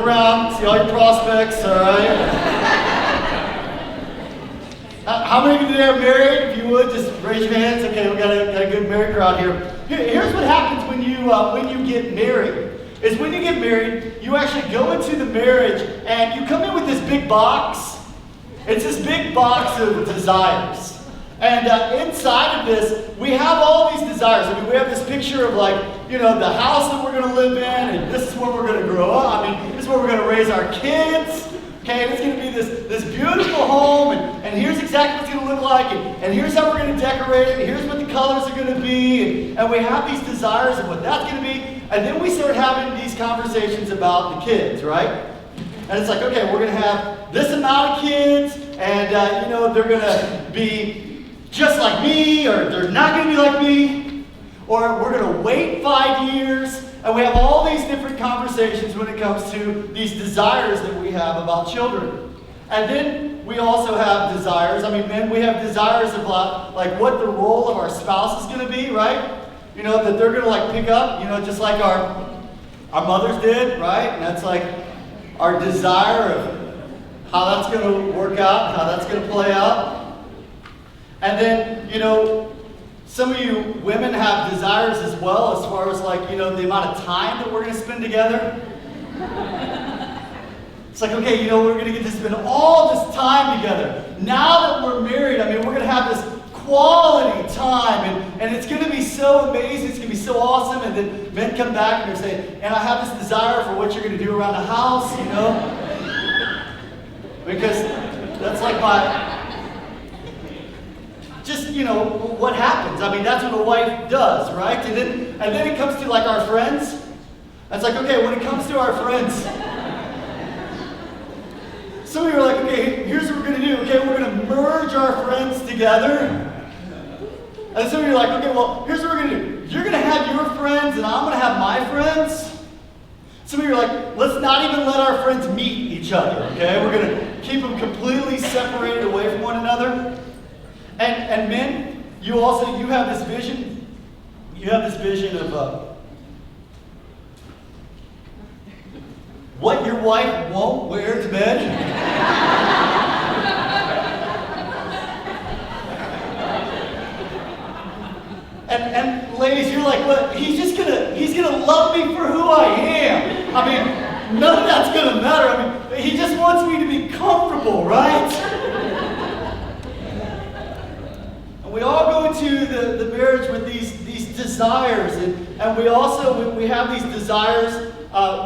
around, see all your prospects, all right? How many of you today are married? If you would, just raise your hands. Okay, we got a good married crowd here. Here's what happens when you get married. Is when you get married, you actually go into the marriage and you come in with this big box. It's this big box of desires. And inside of this, we have all these desires. I mean, we have this picture of the house that we're going to live in, and this is where we're going to grow up. I mean, this is where we're going to raise our kids. Okay, and it's going to be this beautiful home, and here's exactly what it's going to look like, and here's how we're going to decorate it, and here's what the colors are going to be, and we have these desires of what that's going to be, and then we start having these conversations about the kids, right? And it's like, okay, we're going to have this amount of kids, and they're going to be just like me, or they're not going to be like me, or we're going to wait 5 years. And we have all these different conversations when it comes to these desires that we have about children. And then we also have desires. I mean, men, we have desires about what the role of our spouse is going to be, right? That they're going to pick up, just like our mothers did, right? And that's our desire of how that's going to work out, how that's going to play out. And then, some of you women have desires as well, as far as the amount of time that we're going to spend together. It's okay, we're going to get to spend all this time together. Now that we're married, I mean, we're going to have this quality time, and it's going to be so amazing, it's going to be so awesome. And then men come back and they're saying, and I have this desire for what you're going to do around the house, because that's what happens. I mean, that's what a wife does, right? And then it comes to our friends. It's okay, when it comes to our friends, some of you are okay, here's what we're going to do. Okay, we're going to merge our friends together. And some of you are okay, well, here's what we're going to do. You're going to have your friends, and I'm going to have my friends. Some of you are let's not even let our friends meet each other, okay? We're going to keep them completely separated away from one another. And men, you have this vision. You have this vision of what your wife won't wear to bed. and ladies, you're what? He's gonna love me for who I am. I mean, none of that's gonna matter. I mean, he just wants me to be comfortable, right? We all go into the marriage with these desires, and we have these desires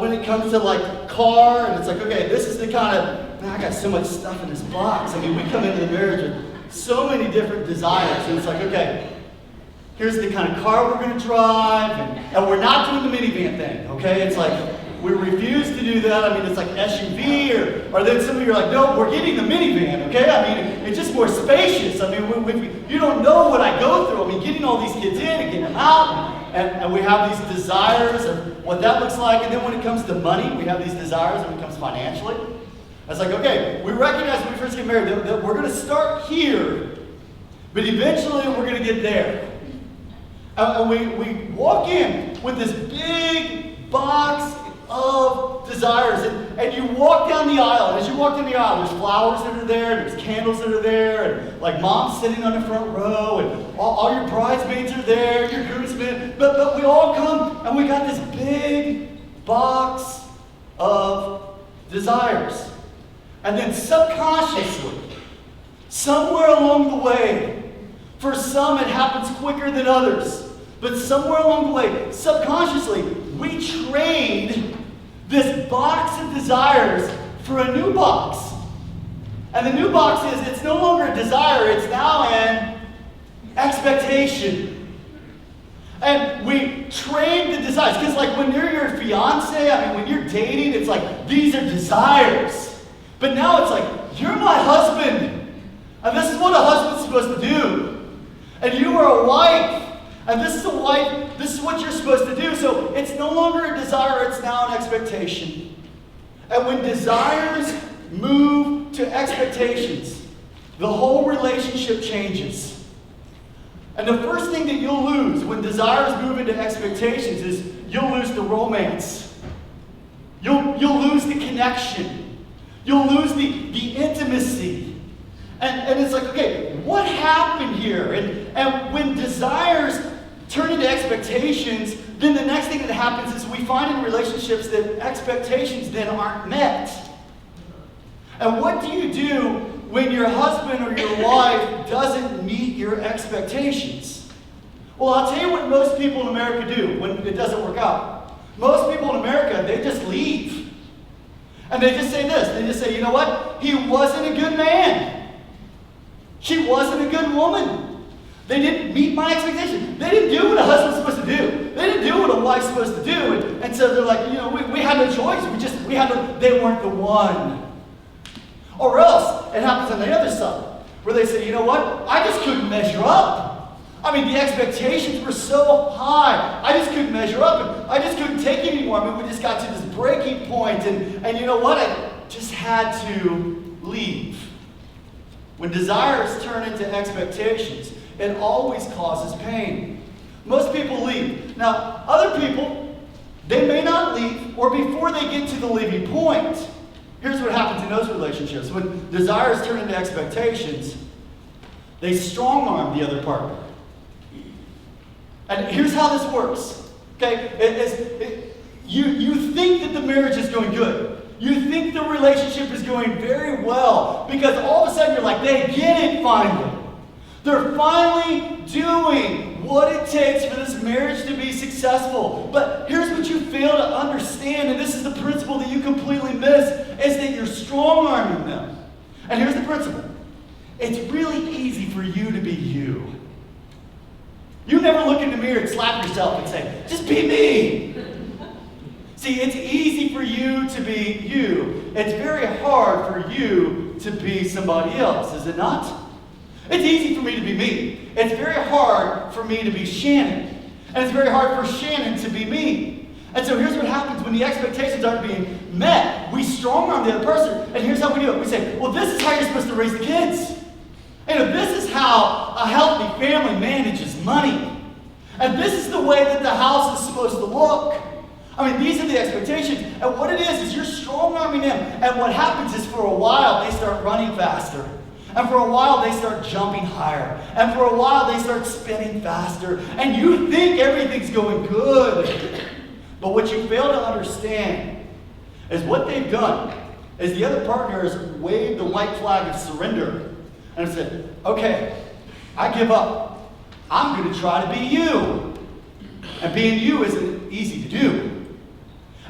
when it comes to car, and it's okay, this is the kind of, man, I got so much stuff in this box. I mean, we come into the marriage with so many different desires, and it's okay, here's the kind of car we're going to drive, and we're not doing the minivan thing, okay? It's we refuse to do that. I mean, it's SUV, or then some of you are no, we're getting the minivan, okay? I mean, it's just more spacious. I mean, you don't know what I go through. I mean, getting all these kids in and getting them out, and we have these desires of what that looks like. And then when it comes to money, we have these desires when it comes financially. It's okay, we recognize when we first get married that we're going to start here, but eventually we're going to get there. And we walk in with this big box of desires, and you walk down the aisle, and as you walk down the aisle, there's flowers that are there, there's candles that are there, and mom's sitting on the front row, and all your bridesmaids are there, your groomsmen, but we all come, and we got this big box of desires. And then subconsciously, somewhere along the way, for some it happens quicker than others, but somewhere along the way, subconsciously, we trade this box of desires for a new box. And the new box it's no longer a desire, it's now an expectation. And we trade the desires, because when you're your fiance, I mean, when you're dating, it's these are desires. But now it's you're my husband, and this is what a husband's supposed to do. And you are a wife, and this is a wife, this is what you're supposed to do. So it's no longer a desire, it's now an expectation. And when desires move to expectations, the whole relationship changes. And the first thing that you'll lose when desires move into expectations is you'll lose the romance. You'll lose the connection. You'll lose the intimacy. And it's like, okay, what happened here? And when desires turn into expectations, then the next thing that happens is we find in relationships that expectations then aren't met. And what do you do when your husband or your wife doesn't meet your expectations? Well, I'll tell you what most people in America do when it doesn't work out. Most people in America, they just leave. And they just say this. They just say, you know what? He wasn't a good man. She wasn't a good woman. They didn't meet my expectations. They didn't do what a husband's supposed to do. They didn't do what a wife's supposed to do. And so they're like, we had no choice. They weren't the one. Or else, it happens on the other side, where they say, you know what? I just couldn't measure up. I mean, the expectations were so high. I just couldn't measure up, and I just couldn't take it anymore. I mean, we just got to this breaking point, and you know what? I just had to leave. When desires turn into expectations, it always causes pain. Most people leave. Now, other people, they may not leave, or before they get to the leaving point, here's what happens in those relationships. When desires turn into expectations, they strong-arm the other partner. And here's how this works. Okay? You think that the marriage is going good. You think the relationship is going very well. Because all of a sudden you're like, they get it finally. They're finally doing what it takes for this marriage to be successful. But here's what you fail to understand, and this is the principle that you completely miss, is that you're strong-arming them. And here's the principle. It's really easy for you to be you. You never look in the mirror and slap yourself and say, just be me. See, it's easy for you to be you. It's very hard for you to be somebody else, is it not? It's easy for me to be me. It's very hard for me to be Shannon. And it's very hard for Shannon to be me. And so here's what happens when the expectations aren't being met. We strong-arm the other person, and here's how we do it. We say, well, this is how you're supposed to raise the kids. And this is how a healthy family manages money. And this is the way that the house is supposed to look. I mean, these are the expectations. And what it is you're strong-arming them. And what happens is for a while, they start running faster. And for a while, they start jumping higher. And for a while, they start spinning faster. And you think everything's going good. But what you fail to understand is what they've done is the other partner has waved the white flag of surrender and said, okay, I give up. I'm going to try to be you. And being you isn't easy to do.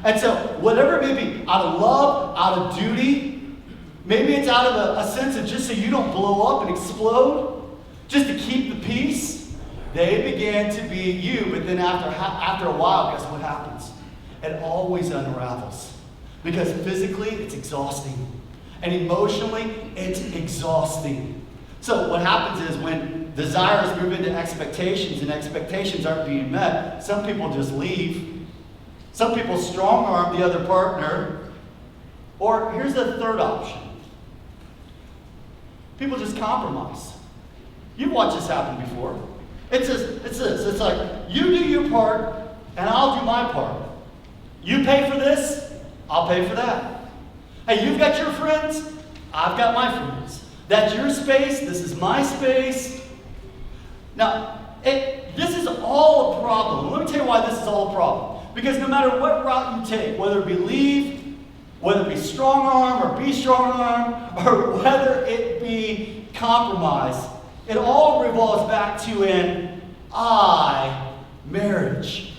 And so whatever it may be, out of love, out of duty, maybe it's out of a sense of just so you don't blow up and explode, just to keep the peace, they began to be you. But then after a while, guess what happens? It always unravels. Because physically, it's exhausting. And emotionally, it's exhausting. So what happens is when desires move into expectations and expectations aren't being met, some people just leave. Some people strong-arm the other partner. Or here's the third option. People just compromise. You've watched this happen before. It's this. It's like, you do your part, and I'll do my part. You pay for this, I'll pay for that. Hey, you've got your friends, I've got my friends. That's your space, this is my space. Now, this is all a problem. Let me tell you why this is all a problem. Because no matter what route you take, whether it be leave, whether it be strong arm or be strong arm, or whether it be compromise, it all revolves back to an I marriage.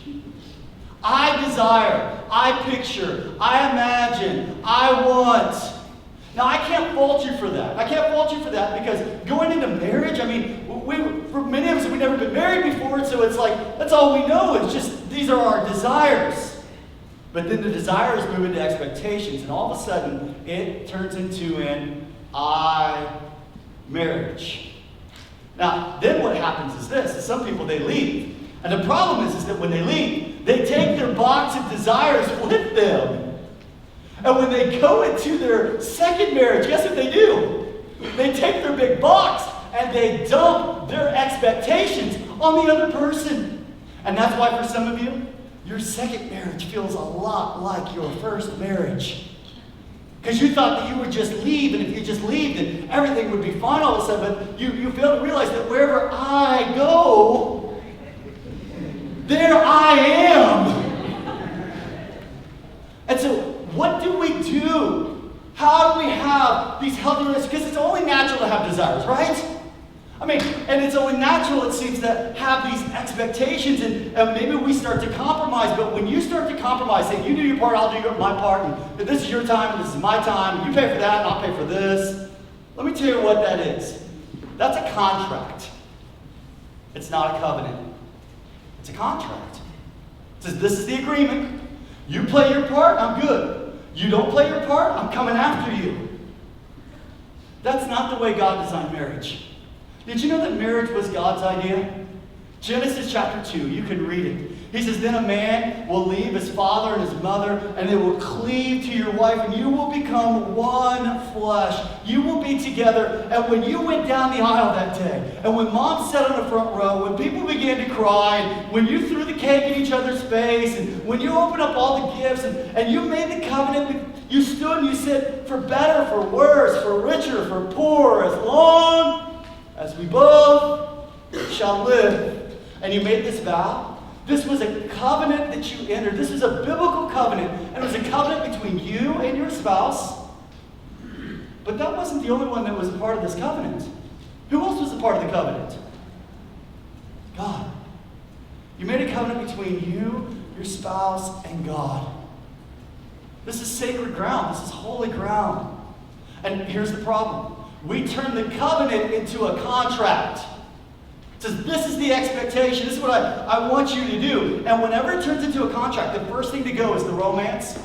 I desire, I picture, I imagine, I want. Now, I can't fault you for that. I can't fault you for that because going into marriage, I mean, for many of us, we've never been married before, and so it's like, that's all we know. It's just, these are our desires. But then the desires move into expectations, and all of a sudden, it turns into an I marriage. Now, then what happens is this. Is some people, they leave. And the problem is that when they leave, they take their box of desires with them. And when they go into their second marriage, guess what they do? They take their big box and they dump their expectations on the other person. And that's why for some of you, your second marriage feels a lot like your first marriage. Because you thought that you would just leave, and if you just leave, then everything would be fine all of a sudden. But you fail to realize that wherever I go, there I am. And so, what do we do? How do we have these healthy relationships? Because it's only natural to have desires, right? I mean, and it's only natural, it seems, to have these expectations, and maybe we start to compromise. But when you start to compromise, saying, you do your part, I'll do my part, and this is your time, and this is my time, and you pay for that, and I'll pay for this. Let me tell you what that is. That's a contract. It's not a covenant. It's a contract. It says, this is the agreement. You play your part, I'm good. You don't play your part, I'm coming after you. That's not the way God designed marriage. Did you know that marriage was God's idea? Genesis chapter 2, you can read it. He says, then a man will leave his father and his mother, and they will cleave to your wife, and you will become one flesh. You will be together. And when you went down the aisle that day, and when mom sat on the front row, when people began to cry, and when you threw the cake in each other's face, and when you opened up all the gifts, and you made the covenant, you stood and you said, for better, for worse, for richer, for poorer, as long as we both shall live. And you made this vow. This was a covenant that you entered. This was a biblical covenant. And it was a covenant between you and your spouse. But that wasn't the only one that was a part of this covenant. Who else was a part of the covenant? God. You made a covenant between you, your spouse, and God. This is sacred ground. This is holy ground. And here's the problem. We turn the covenant into a contract. It says, this is the expectation. This is what I want you to do. And whenever it turns into a contract, the first thing to go is the romance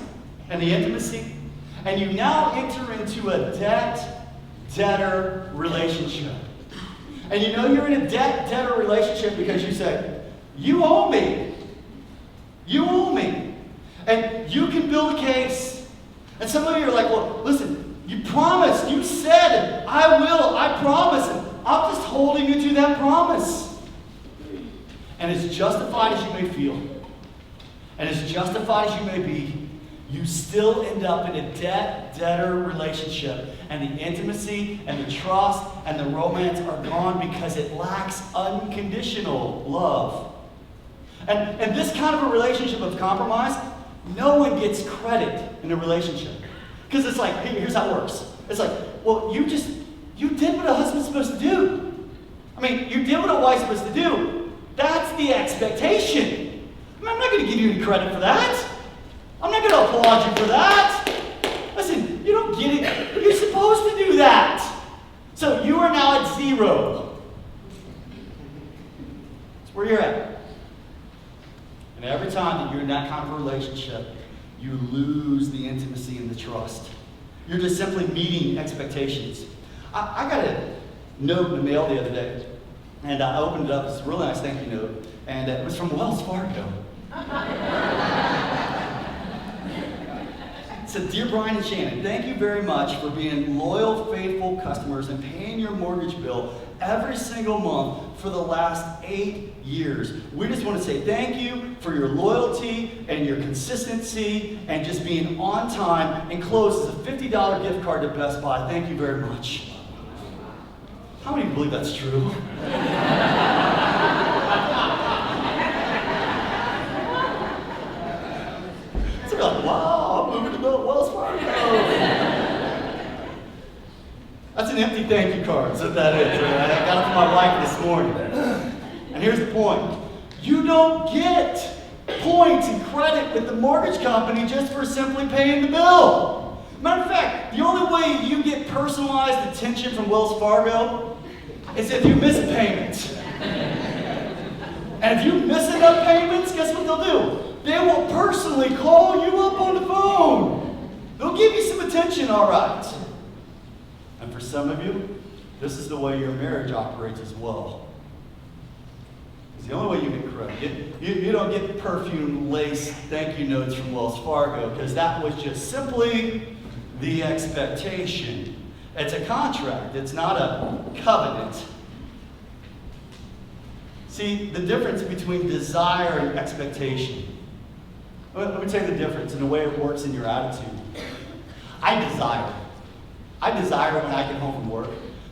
and the intimacy. And you now enter into a debt-debtor relationship. And you know you're in a debt-debtor relationship because you say, you owe me. You owe me. And you can build a case. And some of you are like, well, listen, you promised, you said, I will, I promise. And I'm just holding you to that promise. And as justified as you may feel, and as justified as you may be, you still end up in a debt-debtor relationship. And the intimacy and the trust and the romance are gone because it lacks unconditional love. And this kind of a relationship of compromise, no one gets credit in a relationship. Because it's like, here's how it works. It's like, well, you did what a husband's supposed to do. I mean, you did what a wife's supposed to do. That's the expectation. I'm not going to give you any credit for that. I'm not going to applaud you for that. Listen, you don't get it. You're supposed to do that. So you are now at 0. That's where you're at. And every time that you're in that kind of a relationship, you lose the intimacy and the trust. You're just simply meeting expectations. I got a note in the mail the other day, and I opened it up. It's a really nice thank you note, and it was from Wells Fargo. It said, Dear Brian and Shannon, thank you very much for being loyal, faithful customers and paying your mortgage bill every single month for the last 8 years. We just want to say thank you for your loyalty and your consistency and just being on time. Enclosed is a $50 gift card to Best Buy. Thank you very much. How many believe that's true? So you're like, wow, I'm moving to Wells Fargo. That's an empty thank you card, is what that is. I got it from my wife this morning. And here's the point. You don't get points and credit with the mortgage company just for simply paying the bill. Matter of fact, the only way you get personalized attention from Wells Fargo is if you miss a payment. And if you miss enough payments, guess what they'll do? They will personally call you up on the phone. They'll give you some attention, all right. And for some of you, this is the way your marriage operates as well. It's the only way you get credit. You don't get perfume lace thank you notes from Wells Fargo because that was just simply the expectation. It's a contract. It's not a covenant. See, the difference between desire and expectation. Let me tell you the difference in the way it works in your attitude. I desire when I get home from work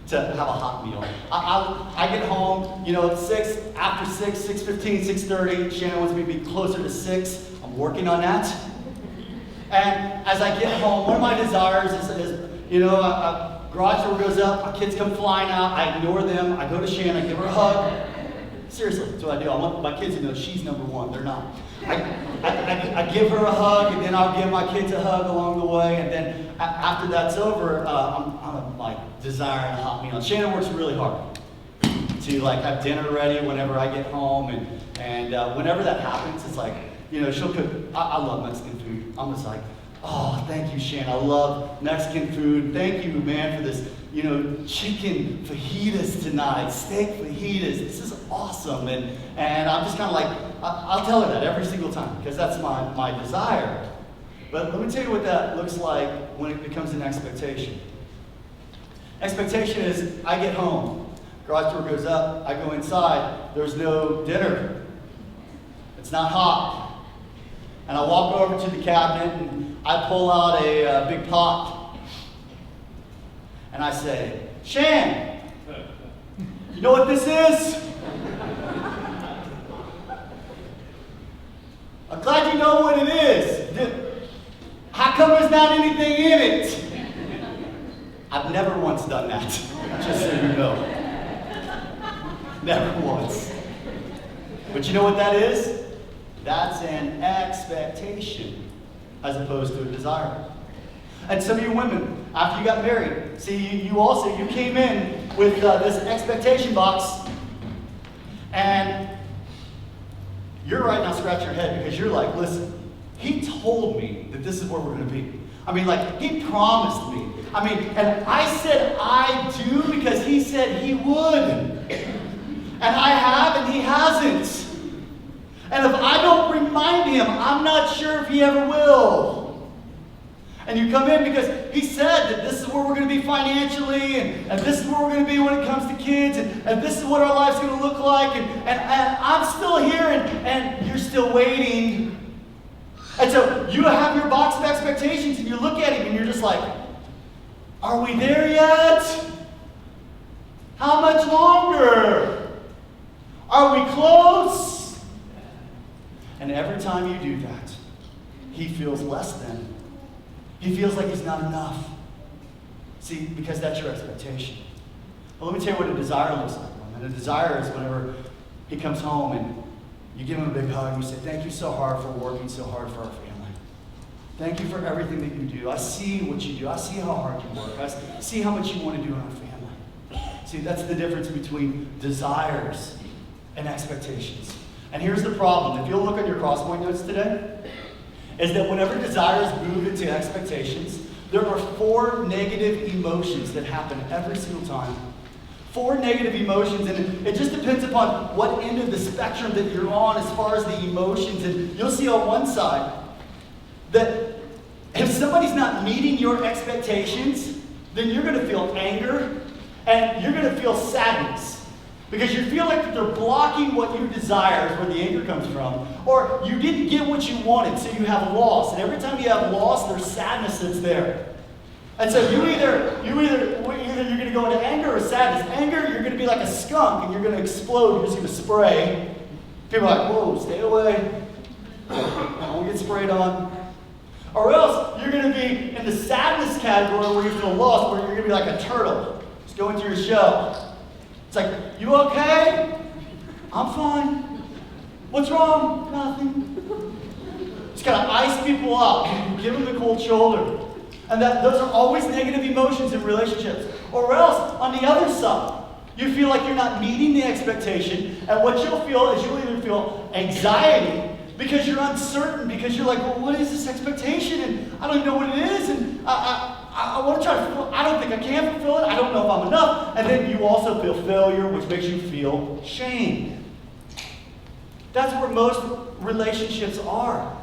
to have a hot meal. I get home, at 6, after 6, 6:15, 6:30. Shannon wants me to be closer to 6. I'm working on that. And as I get home, one of my desires is garage door goes up, my kids come flying out, I ignore them, I go to Shannon, I give her a hug. Seriously, that's what I do. I want my kids to know she's number one, they're not. I give her a hug, and then I'll give my kids a hug along the way, and then after that's over, I'm like desiring a hot meal. Shannon works really hard to have dinner ready whenever I get home, and whenever that happens, it's like, she'll cook. I love Mexican food. I'm just like, oh, thank you, Shannon. I love Mexican food. Thank you, man, for this, chicken fajitas tonight, steak fajitas. This is awesome. And I'm just kind of like, I'll tell her that every single time because that's my desire. But let me tell you what that looks like when it becomes an expectation. Expectation is I get home, garage door goes up, I go inside, there's no dinner. It's not hot. And I walk over to the cabinet and I pull out a big pot. And I say, Shan, you know what this is? I'm glad you know what it is. How come there's not anything in it? I've never once done that, just so you know. Never once. But you know what that is? That's an expectation as opposed to a desire. And some of you women, after you got married, see, you came in with this expectation box, and you're right now scratching your head because you're like, listen, he told me that this is where we're going to be. He promised me. And I said I do because he said he would. And I have, and he hasn't. And if I don't remind him, I'm not sure if he ever will. And you come in because he said that this is where we're going to be financially, and this is where we're going to be when it comes to kids, and this is what our life's going to look like, and I'm still here, and you're still waiting. And so you have your box of expectations, and you look at him, and you're just like, are we there yet? How much longer? Are we close? And every time you do that, he feels less than. He feels like he's not enough. See, because that's your expectation. But let me tell you what a desire looks like. And a desire is whenever he comes home and you give him a big hug and you say, thank you so hard for working so hard for our family. Thank you for everything that you do. I see what you do. I see how hard you work. I see how much you want to do in our family. See, that's the difference between desires and expectations. And here's the problem. If you'll look at your crosspoint notes today, is that whenever desires move into expectations, there are 4 negative emotions that happen every single time. 4 negative emotions, and it just depends upon what end of the spectrum that you're on as far as the emotions. And you'll see on one side that if somebody's not meeting your expectations, then you're going to feel anger and you're going to feel sadness. Because you feel like they're blocking what you desire is where the anger comes from. Or you didn't get what you wanted, so you have loss. And every time you have loss, there's sadness that's there. And so you're going to go into anger or sadness. Anger, you're going to be like a skunk and you're going to explode. You're just going to spray. People are like, whoa, stay away. Don't get sprayed on. Or else you're going to be in the sadness category where you feel lost, where you're going to be like a turtle. Just go into your shell. It's like, you okay? I'm fine. What's wrong? Nothing. Just gotta ice people up. Give them the cold shoulder. And those are always negative emotions in relationships. Or else, on the other side, you feel like you're not meeting the expectation, and what you'll feel is you'll either feel anxiety because you're uncertain, because you're like, well, what is this expectation? And I don't even know what it is, and I want to try to fulfill it. I don't think I can fulfill it. I don't know if I'm enough. And then you also feel failure, which makes you feel shame. That's where most relationships are.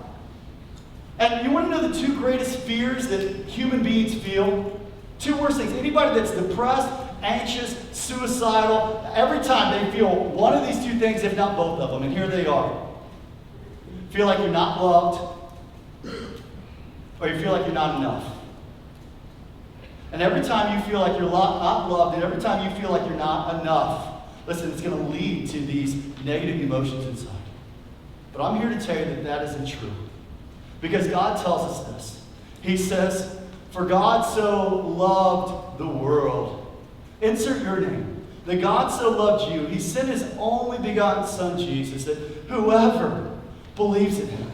And you want to know the 2 greatest fears that human beings feel? 2 worst things. Anybody that's depressed, anxious, suicidal, every time they feel one of these 2 things, if not both of them. And here they are. Feel like you're not loved or you feel like you're not enough. And every time you feel like you're not loved, and every time you feel like you're not enough, listen, it's going to lead to these negative emotions inside. But I'm here to tell you that that isn't true. Because God tells us this. He says, "For God so loved the world." Insert your name. That God so loved you, He sent His only begotten Son, Jesus, that whoever believes in Him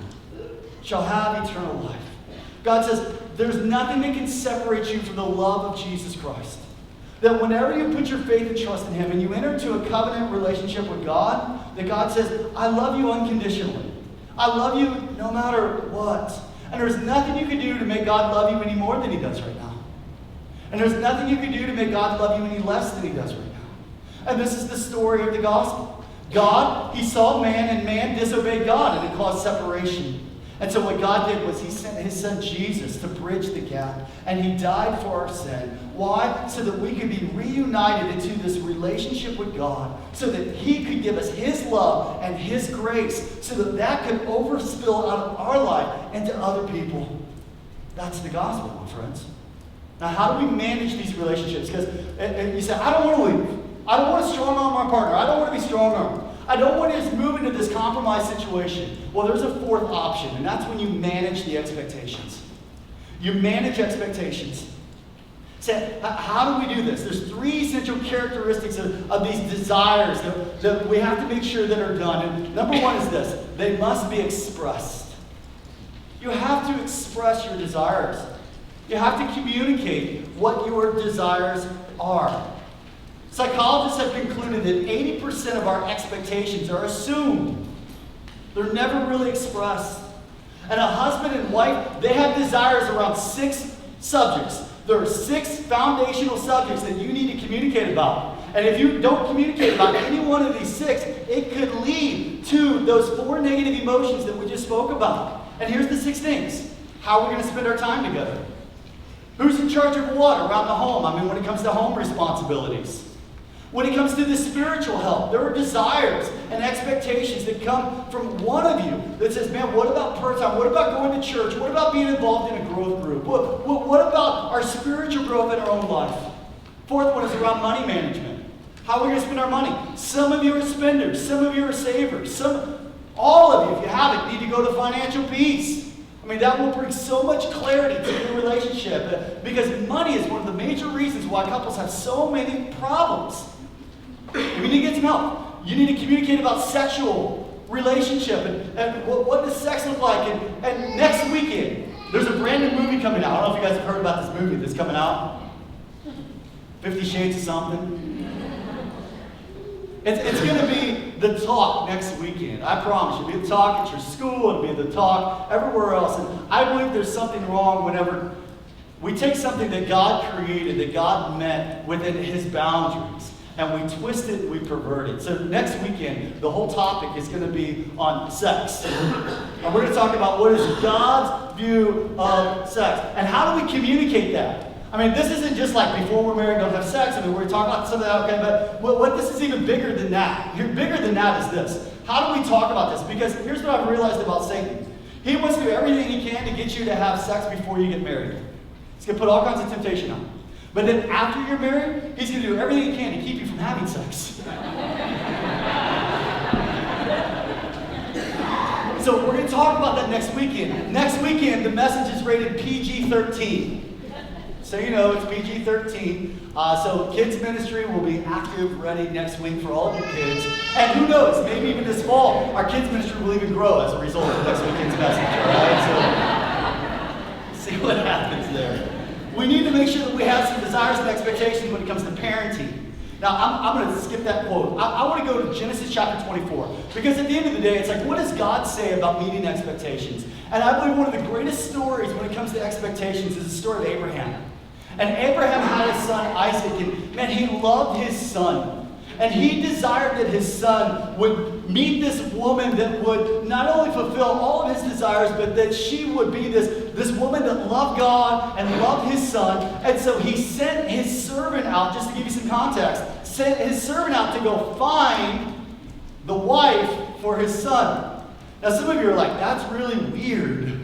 shall have eternal life. God says, there's nothing that can separate you from the love of Jesus Christ. That whenever you put your faith and trust in Him and you enter into a covenant relationship with God, that God says, I love you unconditionally. I love you no matter what. And there's nothing you can do to make God love you any more than He does right now. And there's nothing you can do to make God love you any less than He does right now. And this is the story of the gospel. God, He saw man, and man disobeyed God, and it caused separation. And so what God did was He sent His Son Jesus to bridge the gap. And He died for our sin. Why? So that we could be reunited into this relationship with God. So that He could give us His love and His grace. So that that could overspill out of our life into other people. That's the gospel, my friends. Now, how do we manage these relationships? Because you say, I don't want to leave. I don't want to strong arm my partner. I don't want to be strong armed. I don't want to just move into this compromised situation. Well, there's a fourth option, and that's when you manage the expectations. You manage expectations. So how do we do this? There's three essential characteristics of these desires that we have to make sure that are done. And number one is this. They must be expressed. You have to express your desires. You have to communicate what your desires are. Psychologists have concluded that 80% of our expectations are assumed. They're never really expressed. And a husband and wife, they have desires around 6 subjects. There are 6 foundational subjects that you need to communicate about. And if you don't communicate about any one of these 6, it could lead to those 4 negative emotions that we just spoke about. And here's the 6 things. How are we going to spend our time together? Who's in charge of what around the home? I mean, when it comes to home responsibilities. When it comes to the spiritual health, there are desires and expectations that come from one of you that says, man, what about prayer time? What about going to church? What about being involved in a growth group? What about our spiritual growth in our own life? Fourth one is around money management. How are we going to spend our money? Some of you are spenders. Some of you are savers. All of you, if you haven't, need to go to financial peace. I mean, that will bring so much clarity to your relationship because money is one of the major reasons why couples have so many problems. You need to get some help. You need to communicate about sexual relationship and what does sex look like. And next weekend, there's a brand new movie coming out. I don't know if you guys have heard about this movie that's coming out. 50 Shades of something. It's going to be the talk next weekend. I promise you. It'll be the talk at your school. It'll be the talk everywhere else. And I believe there's something wrong whenever we take something that God created, that God meant within His boundaries, and we twist it, we pervert it. So next weekend, the whole topic is going to be on sex. And we're going to talk about what is God's view of sex. And how do we communicate that? I mean, this isn't just like before we're married, don't have sex. I mean, we're talking about some of that, okay? But what this is even bigger than that. Bigger than that is this. How do we talk about this? Because here's what I've realized about Satan. He wants to do everything he can to get you to have sex before you get married. He's going to put all kinds of temptation on. But then after you're married, he's going to do everything he can to keep you from having sex. So we're going to talk about that next weekend. Next weekend, the message is rated PG-13. So you know, it's PG-13. So kids ministry will be active, ready next week for all of your kids. And who knows, maybe even this fall, our kids ministry will even grow as a result of next weekend's message. All right? So see what happens there. We need to make sure that we have some desires and expectations when it comes to parenting. Now, I'm going to skip that quote. I want to go to Genesis chapter 24. Because at the end of the day, it's like, what does God say about meeting expectations? And I believe one of the greatest stories when it comes to expectations is the story of Abraham. And Abraham had his son Isaac, and man, he loved his son. And he desired that his son would meet this woman that would not only fulfill all of his desires, but that she would be this woman that loved God and loved his son. And so he sent his servant out, just to give you some context, sent his servant out to go find the wife for his son. Now some of you are like, that's really weird.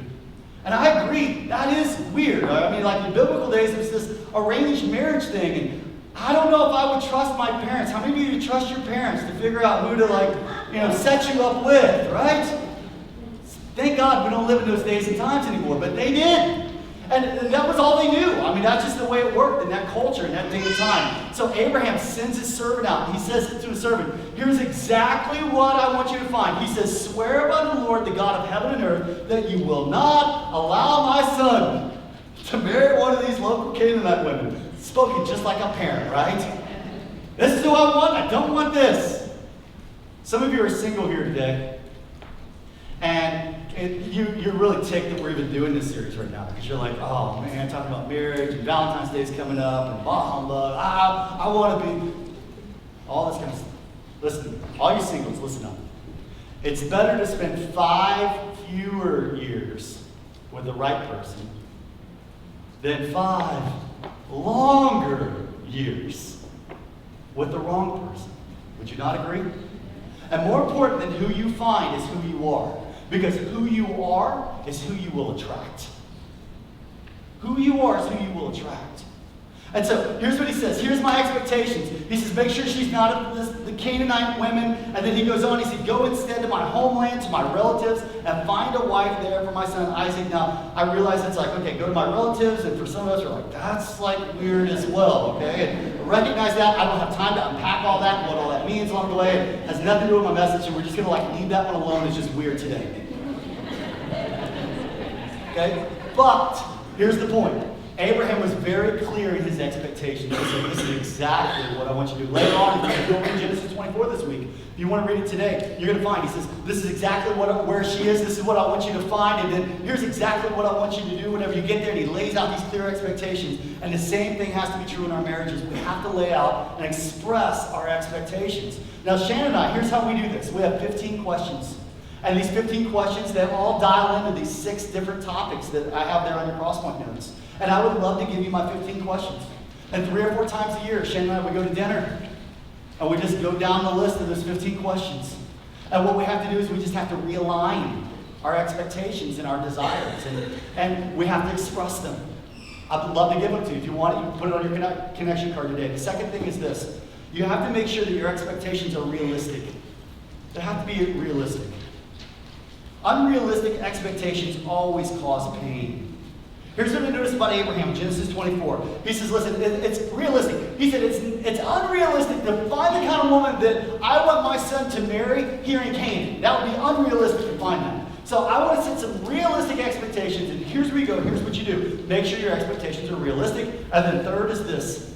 And I agree, that is weird. I mean, like in biblical days, it was this arranged marriage thing. And I don't know if I would trust my parents. How many of you trust your parents to figure out who to set you up with, right? Thank God we don't live in those days and times anymore, but they did. And that was all they knew. I mean, that's just the way it worked in that culture, in that day and time. So Abraham sends his servant out. He says to his servant, here's exactly what I want you to find. He says, swear by the Lord, the God of heaven and earth, that you will not allow my son to marry one of these local Canaanite women. Spoken just like a parent, right? This is who I want. I don't want this. Some of you are single here today. And you're really ticked that we're even doing this series right now because you're like, oh man, talking about marriage and Valentine's Day is coming up and bah humbug. I want to be all this kind of stuff. Listen, all you singles, listen up. It's better to spend 5 fewer years with the right person than 5 longer years with the wrong person. Would you not agree? And more important than who you find is who you are. Because who you are is who you will attract. Who you are is who you will attract. And so here's what he says. Here's my expectations. He says, make sure she's not the Canaanite women. And then he goes on, he said, go instead to my homeland, to my relatives, and find a wife there for my son Isaac. Now, I realize it's like, okay, go to my relatives. And for some of us, we're like, that's like weird as well, okay? And recognize that. I don't have time to unpack all that and what all that means along the way. It has nothing to do with my message. And we're just going to leave that one alone. It's just weird today. Okay? But here's the point. Abraham was very clear in his expectations. He said, this is exactly what I want you to do. Later on, if you go read Genesis 24 this week, if you want to read it today, you're going to find, he says, this is exactly where she is. This is what I want you to find. And then here's exactly what I want you to do whenever you get there. And he lays out these clear expectations. And the same thing has to be true in our marriages. We have to lay out and express our expectations. Now, Shannon and I, here's how we do this. We have 15 questions. And these 15 questions, they all dial into these 6 different topics that I have there on your crosspoint notes. And I would love to give you my 15 questions. And 3 or 4 times a year, Shannon and I would go to dinner. And we just go down the list of those 15 questions. And what we have to do is we just have to realign our expectations and our desires. And we have to express them. I'd love to give them to you. If you want it, you can put it on your connection card today. The second thing is this. You have to make sure that your expectations are realistic. They have to be realistic. Unrealistic expectations always cause pain. Here's what I noticed about Abraham in Genesis 24. He says, listen, it's realistic. He said, it's unrealistic to find the kind of woman that I want my son to marry here in Canaan. That would be unrealistic to find that. So I want to set some realistic expectations, and here's where you go. Here's what you do. Make sure your expectations are realistic. And then third is this.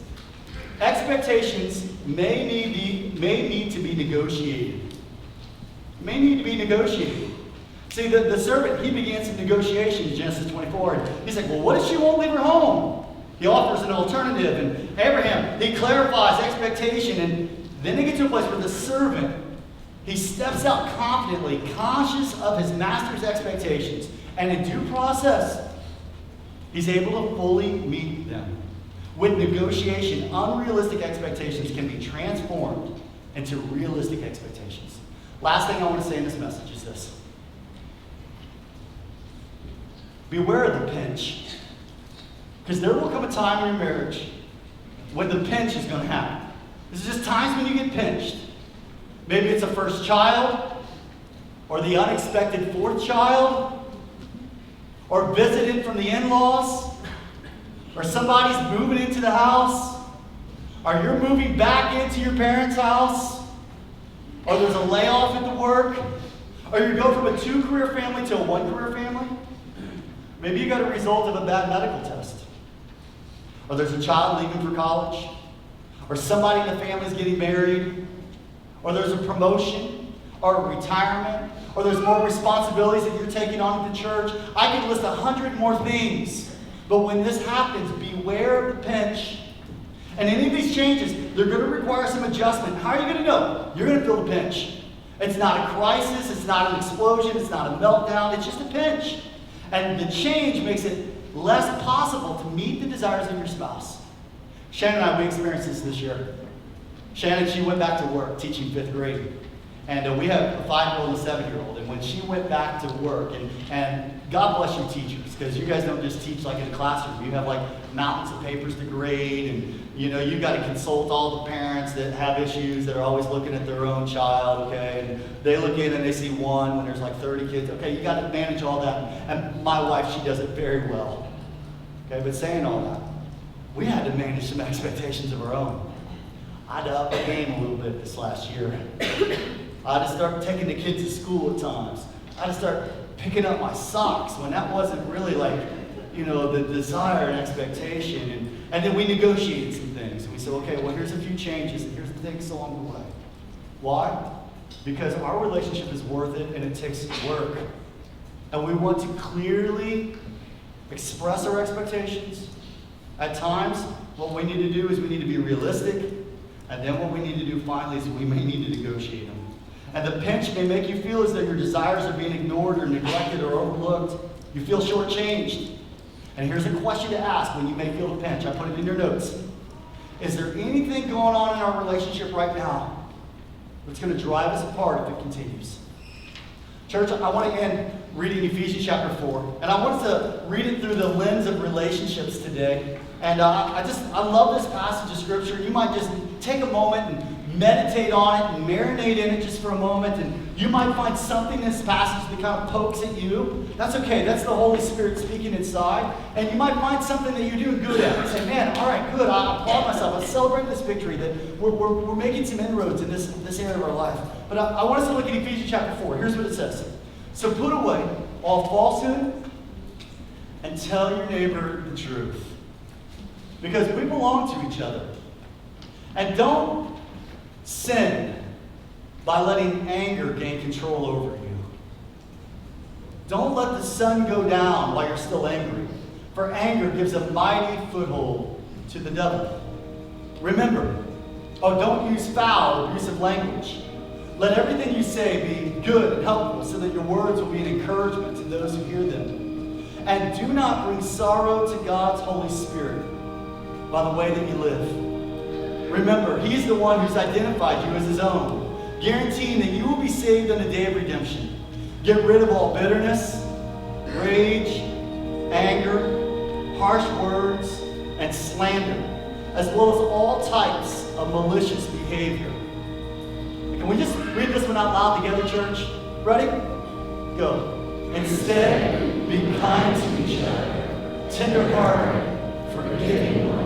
Expectations may need to be negotiated. May need to be negotiated. See, the servant, he began some negotiations in Genesis 24. And he's like, well, what if she won't leave her home? He offers an alternative. And Abraham, he clarifies expectation. And then they get to a place where the servant, he steps out confidently, conscious of his master's expectations. And in due process, he's able to fully meet them. With negotiation, unrealistic expectations can be transformed into realistic expectations. Last thing I want to say in this message is this. Beware of the pinch. Because there will come a time in your marriage when the pinch is going to happen. This is just times when you get pinched. Maybe it's a first child, or the unexpected 4th child, or visited from the in-laws, or somebody's moving into the house, or you're moving back into your parents' house, or there's a layoff at the work, or you go from a 2-career family to a 1-career family. Maybe you got a result of a bad medical test. Or there's a child leaving for college. Or somebody in the family is getting married. Or there's a promotion. Or a retirement. Or there's more responsibilities that you're taking on at the church. I could list 100 more things. But when this happens, beware of the pinch. And any of these changes, they're going to require some adjustment. How are you going to know? You're going to feel the pinch. It's not a crisis. It's not an explosion. It's not a meltdown. It's just a pinch. And the change makes it less possible to meet the desires of your spouse. Shannon and I, we experienced this year. Shannon, she went back to work teaching 5th grade. And we have a 5-year-old and a 7-year-old. And when she went back to work, and God bless you teachers, because you guys don't just teach like in a classroom. You have like mountains of papers to grade, and you've got to consult all the parents that have issues that are always looking at their own child, okay? And they look in and they see one when there's like 30 kids. Okay, you got to manage all that. And my wife, she does it very well. Okay, but saying all that, we had to manage some expectations of our own. I had to up the game a little bit this last year. I had to start taking the kids to school at times. I had to start picking up my socks when that wasn't really like, the desire and expectation. And then we negotiated some things. And we said, okay, well, here's a few changes, and here's the things along the way. Why? Because our relationship is worth it, and it takes work. And we want to clearly express our expectations. At times, what we need to do is we need to be realistic. And then what we need to do finally is we may need to negotiate them. And the pinch may make you feel as though your desires are being ignored or neglected or overlooked. You feel shortchanged. And here's a question to ask when you may feel the pinch. I put it in your notes. Is there anything going on in our relationship right now that's going to drive us apart if it continues? Church, I want to end reading Ephesians chapter 4. And I want us to read it through the lens of relationships today. And I love this passage of Scripture. You might just take a moment and meditate on it and marinate in it just for a moment. And you might find something in this passage that kind of pokes at you. That's okay. That's the Holy Spirit speaking inside. And you might find something that you're doing good at. And say, man, all right, good. I applaud myself. I celebrate this victory that we're making some inroads in this area of our life. But I want us to look at Ephesians chapter 4. Here's what it says. So put away all falsehood and tell your neighbor the truth. Because we belong to each other. And don't sin by letting anger gain control over you. Don't let the sun go down while you're still angry. For anger gives a mighty foothold to the devil. Remember, don't use foul, abusive language. Let everything you say be good and helpful so that your words will be an encouragement to those who hear them. And do not bring sorrow to God's Holy Spirit by the way that you live. Remember, He's the one who's identified you as His own, guaranteeing that you will be saved on the day of redemption. Get rid of all bitterness, rage, anger, harsh words, and slander, as well as all types of malicious behavior. Can we just read this one out loud together, church? Ready? Go. Instead, be kind to each other, tender-hearted, forgiving one